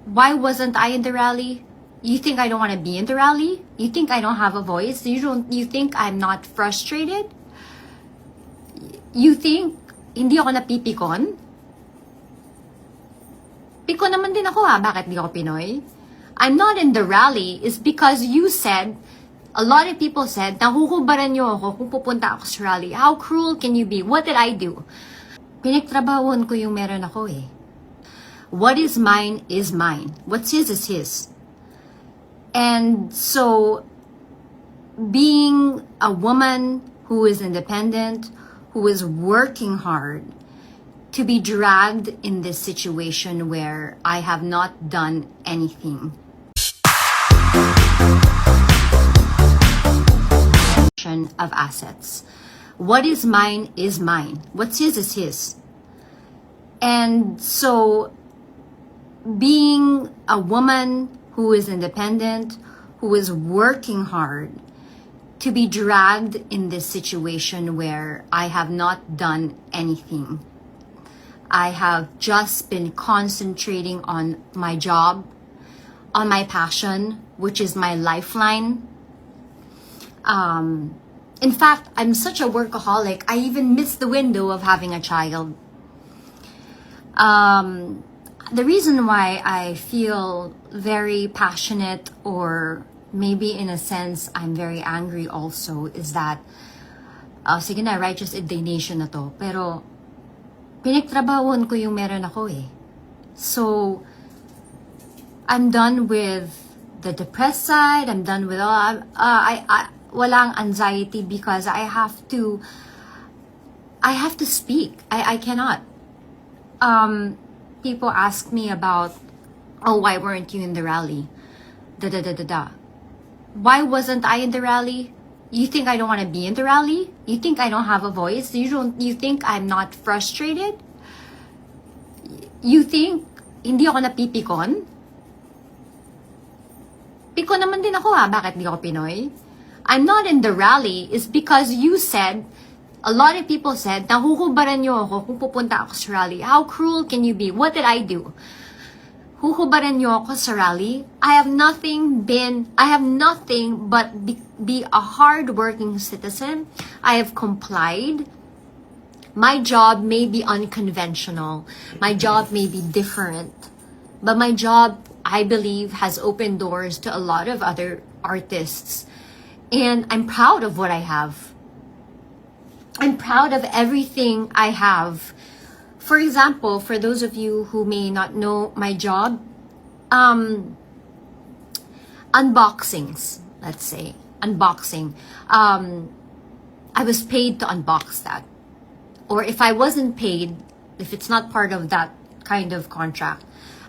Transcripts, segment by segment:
Why wasn't I in the rally? You think I don't want to be in the rally? You think I don't have a voice? You think I'm not frustrated? You think hindi ako napipikon? Pikon naman din ako bakit di ako Pinoy? I'm not in the rally is because you said, a lot of people said, na huhubaran niyo ako kung pupunta ako sa rally. How cruel can you be? What did I do? Pinagtrabahuan ko yung meron ako eh. What is mine is mine. What's his is his. And so, being a woman who is independent, who is working hard, to be dragged in this situation where I have not done anything. Of assets. What is mine is mine. What's his is his. And so, being a woman who is independent, who is working hard, to be dragged in this situation where I have not done anything. I have just been concentrating on my job, on my passion, which is my lifeline. In fact, I'm such a workaholic, I even missed the window of having a child. The reason why I feel very passionate, or maybe in a sense I'm very angry also, is that, sige na, righteous indignation na to, pero pinagtrabahuan ko yung meron ako eh. So, I'm done with the depressed side, I'm done with all, walang anxiety because I have to speak. I cannot. People ask me about, oh, why weren't you in the rally? Why wasn't I in the rally? You think I don't want to be in the rally? You think I don't have a voice? You think I'm not frustrated? You think hindi ako napipikon? Pikon naman din ako bakit di ako Pinoy? I'm not in the rally is because you said, a lot of people said, na huhubaran niyo ako kung pupunta ako sa rally. How cruel can you be? What did I do? Huhubaran niyo ako sa rally? I have nothing but be a hard-working citizen. I have complied. My job may be unconventional. My job may be different. But my job, I believe, has opened doors to a lot of other artists. And I'm proud of what I have. I'm proud of everything I have. For example, for those of you who may not know my job, unboxings, let's say, unboxing. I was paid to unbox that. Or if I wasn't paid, if it's not part of that kind of contract,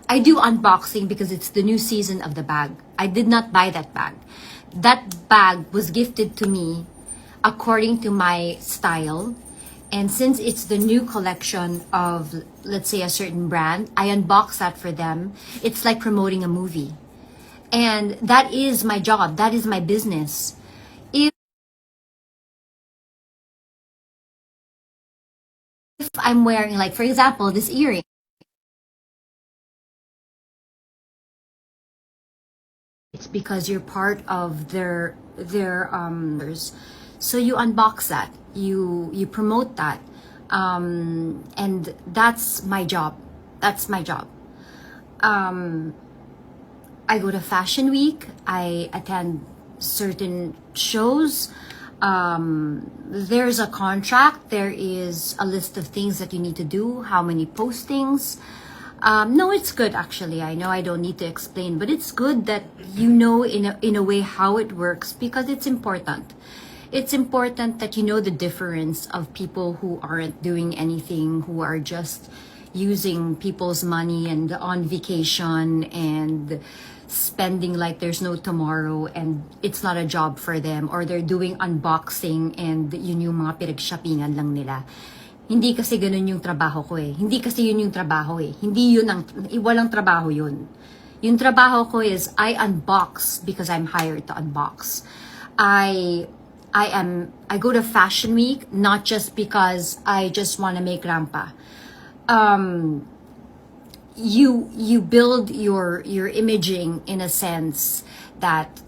I do unboxing because it's the new season of the bag. I did not buy that bag. That bag was gifted to me according to my style. And since it's the new collection of, let's say, a certain brand, I unbox that for them. It's like promoting a movie. And that is my job. That is my business. If I'm wearing, like, for example, this earring, it's because you're part of their so you unbox that, you promote that, and that's my job. I go to Fashion Week, I attend certain shows. There's a contract, there is a list of things that you need to do, how many postings. No, it's good actually. I know I don't need to explain, but it's good that you know in a way how it works, because it's important. It's important that you know the difference of people who aren't doing anything, who are just using people's money and on vacation and spending like there's no tomorrow, and it's not a job for them, or they're doing unboxing and yun yung mga pinag-shoppingan lang nila. Hindi kasi ganun yung trabaho ko eh. Hindi kasi yun yung trabaho eh. Hindi yun walang trabaho yun. Yung trabaho ko is I unbox because I'm hired to unbox. I go to Fashion Week not just because I just want to make rampa. you build your imaging in a sense that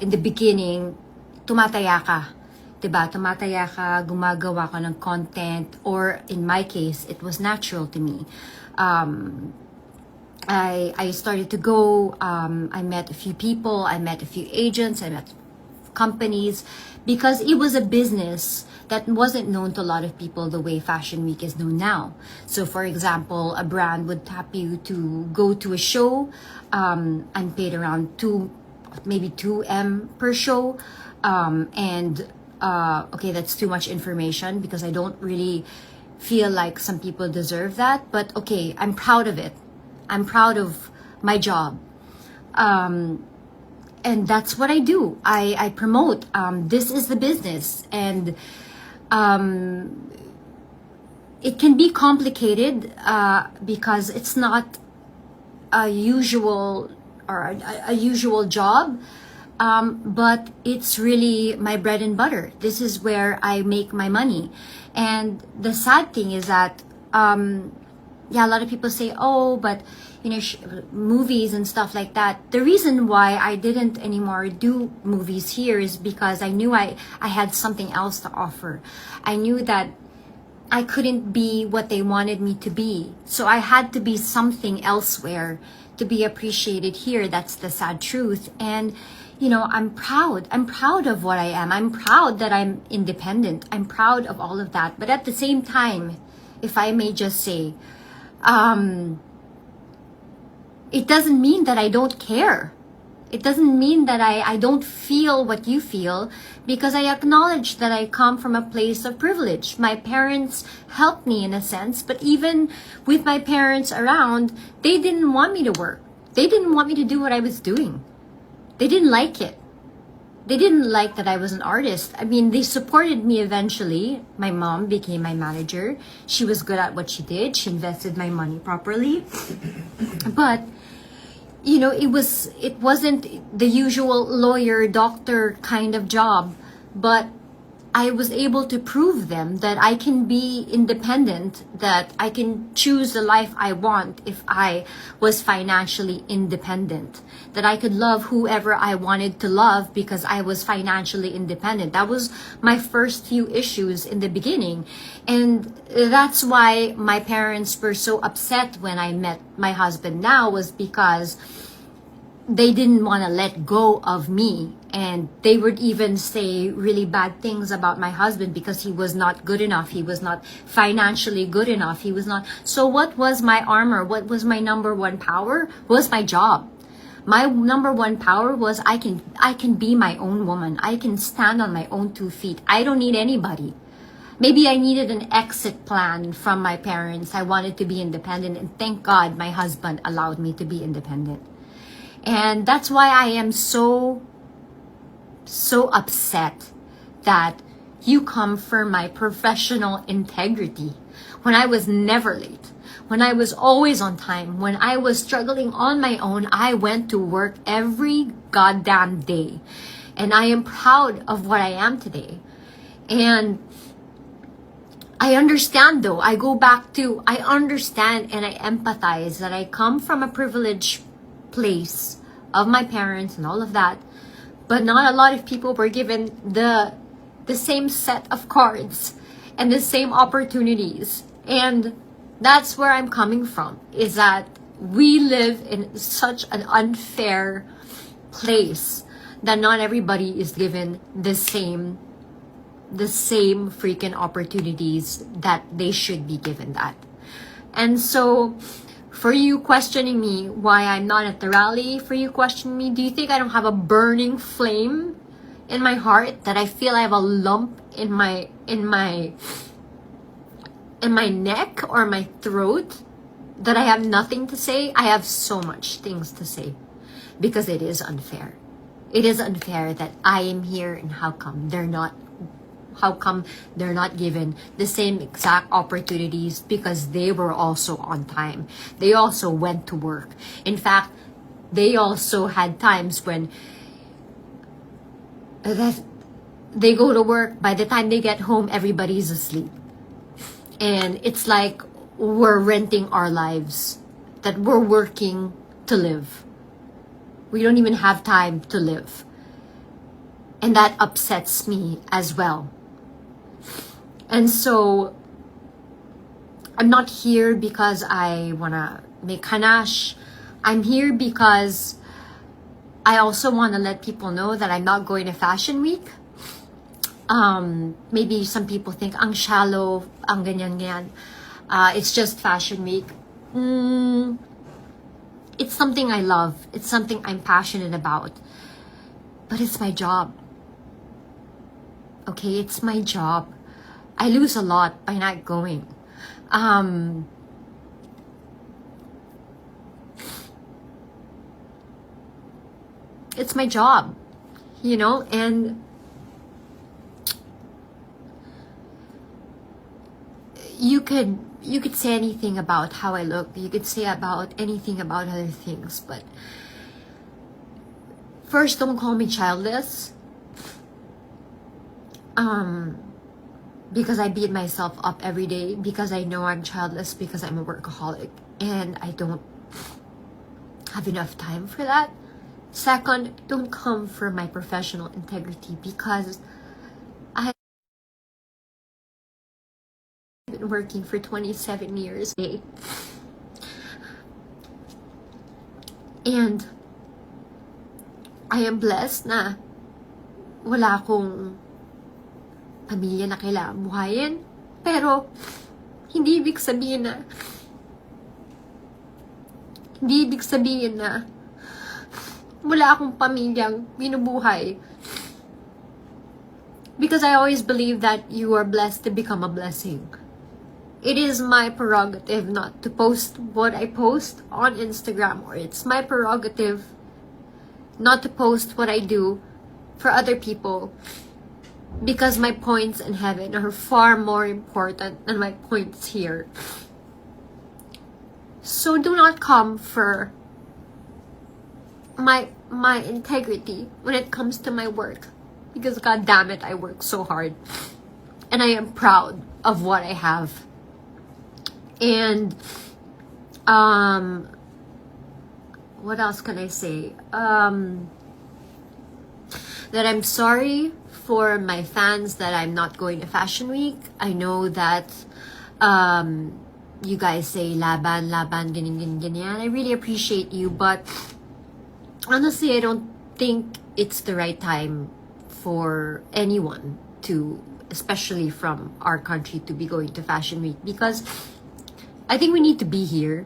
in the beginning tumataya ka, 'di ba? Tumataya ka, gumagawa ka ng content, or in my case it was natural to me. I started to go, I met a few people, I met a few agents, I met companies, because it was a business that wasn't known to a lot of people the way Fashion Week is known now. So for example, a brand would tap you to go to a show. I'm paid around maybe 2M per show. Okay, that's too much information because I don't really feel like some people deserve that. But okay, I'm proud of it. I'm proud of my job. And that's what I do. I promote. This is the business. And it can be complicated because it's not a usual a usual job. But it's really my bread and butter. This is where I make my money. And the sad thing is that, yeah, a lot of people say, oh, but you know, movies and stuff like that. The reason why I didn't anymore do movies here is because I knew I had something else to offer. I knew that I couldn't be what they wanted me to be. So I had to be something elsewhere to be appreciated here. That's the sad truth. And you know, I'm proud. I'm proud of what I am. I'm proud that I'm independent. I'm proud of all of that. But at the same time, if I may just say, it doesn't mean that I don't care. It doesn't mean that I don't feel what you feel, because I acknowledge that I come from a place of privilege. My parents helped me in a sense, but even with my parents around, they didn't want me to work. They didn't want me to do what I was doing. They didn't like it. They didn't like that I was an artist. I mean, they supported me eventually. My mom became my manager. She was good at what she did. She invested my money properly. But, you know, it wasn't the usual lawyer, doctor kind of job. But I was able to prove them that I can be independent, that I can choose the life I want if I was financially independent, that I could love whoever I wanted to love because I was financially independent. That was my first few issues in the beginning. And that's why my parents were so upset when I met my husband now, was because they didn't want to let go of me. And they would even say really bad things about my husband because he was not good enough. He was not financially good enough. He was not. So what was my armor? What was my number one power? Was my job. My number one power was I can be my own woman. I can stand on my own 2 feet. I don't need anybody. Maybe I needed an exit plan from my parents. I wanted to be independent, and thank God my husband allowed me to be independent. And that's why I am so upset that you come for my professional integrity when I was never late, when I was always on time, when I was struggling on my own. I went to work every goddamn day, and I am proud of what I am today. And I understand though, I understand and I empathize that I come from a privileged place of my parents and all of that. But not a lot of people were given the same set of cards and the same opportunities. And that's where I'm coming from, is that we live in such an unfair place that not everybody is given the same freaking opportunities that they should be given that. And so for you questioning me why I'm not at the rally, for you questioning me, do you think I don't have a burning flame in my heart, that I feel I have a lump in my neck or my throat, that I have nothing to say? I have so much things to say, because it is unfair. It is unfair that I am here, and how come they're not given the same exact opportunities, because they were also on time. They also went to work. In fact, they also had times when they go to work, by the time they get home, everybody's asleep. And it's like we're renting our lives that we're working to live. We don't even have time to live. And that upsets me as well. And so, I'm not here because I want to make hanash. I'm here because I also want to let people know that I'm not going to Fashion Week. Maybe some people think, ang shallow, ang ganyan-ganyan. It's just Fashion Week. It's something I love. It's something I'm passionate about. But it's my job. Okay, it's my job. I lose a lot by not going. It's my job, you know, and you could say anything about how I look. You could say about anything about other things, but first, don't call me childless. Because I beat myself up every day because I know I'm childless because I'm a workaholic and I don't have enough time for that. Second, don't come for my professional integrity because I've been working for 27 years a day. And I am blessed na wala akong pamilya na kailangan buhayin. Pero, hindi ibig sabihin na wala akong pamilyang binubuhay. Because I always believe that you are blessed to become a blessing. It is my prerogative not to post what I post on Instagram, or it's my prerogative not to post what I do for other people. Because my points in heaven are far more important than my points here. So do not come for my integrity when it comes to my work. Because god damn it, I work so hard. And I am proud of what I have. And what else can I say? That I'm sorry for my fans that I'm not going to Fashion Week. I know that you guys say laban, ganyan. I really appreciate you, but honestly, I don't think it's the right time for anyone to, especially from our country, to be going to Fashion Week, because I think we need to be here,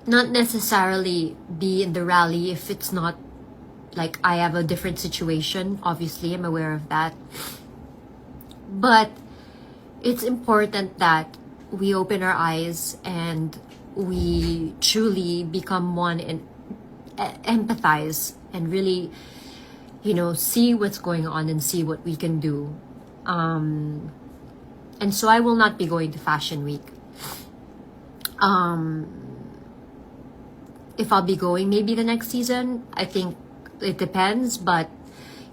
not necessarily be in the rally if it's not like I have a different situation. Obviously, I'm aware of that. But it's important that we open our eyes and we truly become one and empathize and really, you know, see what's going on and see what we can do. And so I will not be going to Fashion Week. If I'll be going maybe the next season, I think it depends, but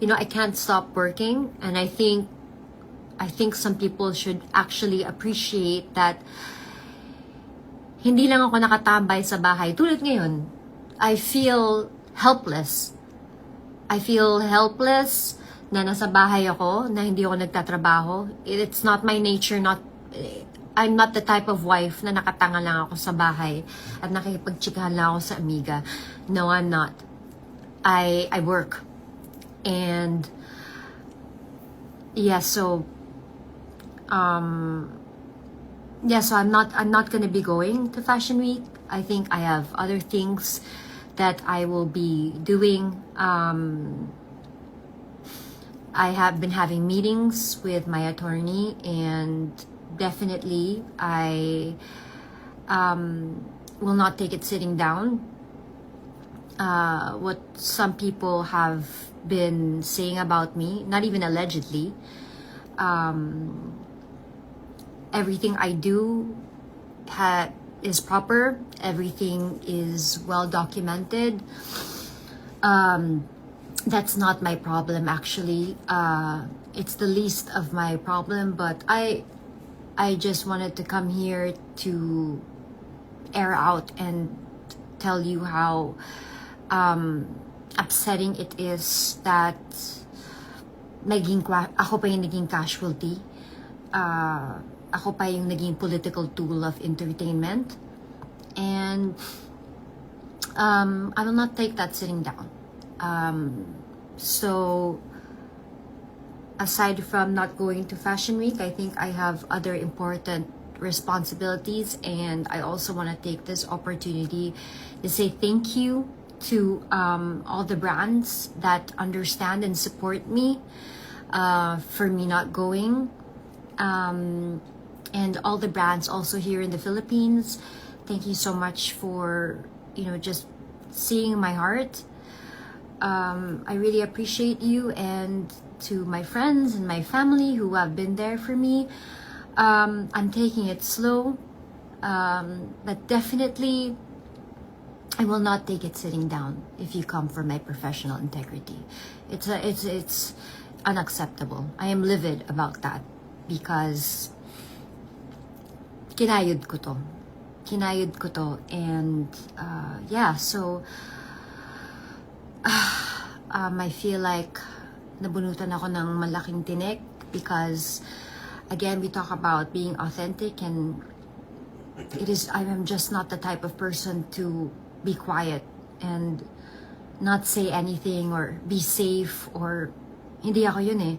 you know, I can't stop working, and I think some people should actually appreciate that hindi lang ako nakatambay sa bahay. Tulad ngayon, I feel helpless. I feel helpless na nasa bahay ako, na hindi ako nagtatrabaho. It's not my nature, I'm not the type of wife na nakatanga lang ako sa bahay at nakikipagtsikahan lang ako sa amiga. No, I'm not. I work. And so I'm not gonna be going to Fashion Week. I think I have other things that I will be doing. I have been having meetings with my attorney, and definitely I will not take it sitting down. What some people have been saying about me, not even allegedly, everything I do is proper, everything is well documented. That's not my problem, actually. It's the least of my problem, but I just wanted to come here to air out and tell you how upsetting it is that ako pa yung naging casualty. Ako pa yung naging political tool of entertainment. And I will not take that sitting down. So aside from not going to Fashion Week, I think I have other important responsibilities, and I also want to take this opportunity to say thank you to all the brands that understand and support me for me not going, and all the brands also here in the Philippines. Thank you so much for just seeing my heart. I really appreciate you, and to my friends and my family who have been there for me. I'm taking it slow, but definitely I will not take it sitting down if you come for my professional integrity. It's unacceptable. I am livid about that because kinayod ko to, and yeah, so I feel like nabunutan ako ng malaking tinik because again, we talk about being authentic, and I am just not the type of person to be quiet and not say anything or be safe, or hindi ako yun eh.